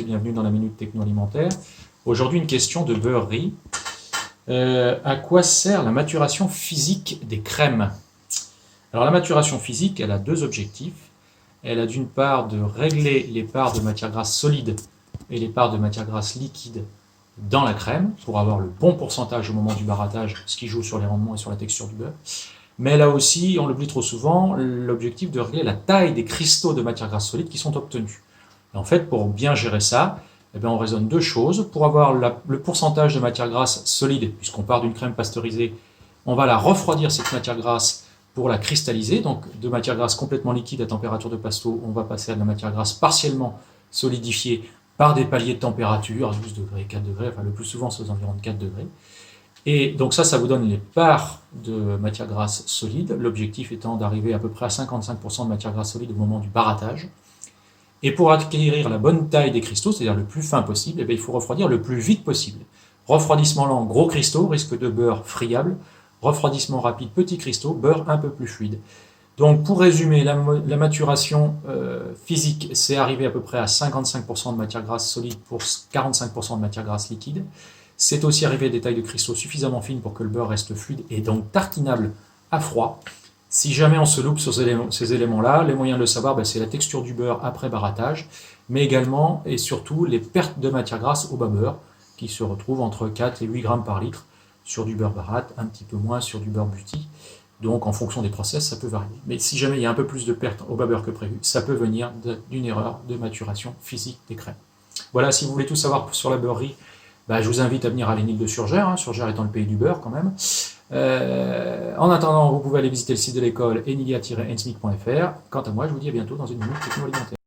et bienvenue dans la Minute Techno-Alimentaire. Aujourd'hui, une question de beurrerie. À quoi sert la maturation physique des crèmes? Alors la maturation physique, elle a deux objectifs. Elle a d'une part de régler les parts de matière grasse solide et les parts de matière grasse liquide dans la crème pour avoir le bon pourcentage au moment du barattage, ce qui joue sur les rendements et sur la texture du beurre. Mais elle a aussi, on l'oublie trop souvent, l'objectif de régler la taille des cristaux de matière grasse solide qui sont obtenus. Et en fait, pour bien gérer ça, on raisonne deux choses. Pour avoir le pourcentage de matière grasse solide, puisqu'on part d'une crème pasteurisée, on va la refroidir, cette matière grasse, pour la cristalliser. Donc de matière grasse complètement liquide à température de pasto, on va passer à de la matière grasse partiellement solidifiée par des paliers de température, 12 degrés, 4 degrés, enfin le plus souvent c'est aux environs de 4 degrés. Et donc ça vous donne les parts de matière grasse solide, l'objectif étant d'arriver à peu près à 55% de matière grasse solide au moment du barattage. Et pour acquérir la bonne taille des cristaux, c'est-à-dire le plus fin possible, il faut refroidir le plus vite possible. Refroidissement lent, gros cristaux, risque de beurre friable. Refroidissement rapide, petits cristaux, beurre un peu plus fluide. Donc pour résumer, la maturation physique, c'est arriver à peu près à 55% de matière grasse solide pour 45% de matière grasse liquide. C'est aussi arriver à des tailles de cristaux suffisamment fines pour que le beurre reste fluide et donc tartinable à froid. Si jamais on se loupe sur ces éléments-là, les moyens de le savoir, c'est la texture du beurre après barattage, mais également et surtout les pertes de matière grasse au bas beurre, qui se retrouvent entre 4 et 8 grammes par litre sur du beurre barat, un petit peu moins sur du beurre buty. Donc en fonction des process, ça peut varier. Mais si jamais il y a un peu plus de pertes au bas beurre que prévu, ça peut venir d'une erreur de maturation physique des crèmes. Voilà, si vous voulez tout savoir sur la beurrerie, je vous invite à venir à l'Énil de Surgères, Surgères étant le pays du beurre quand même. En attendant, vous pouvez aller visiter le site de l'école enilia-ensmic.fr. Quant à moi, je vous dis à bientôt dans une minute techno alimentaire.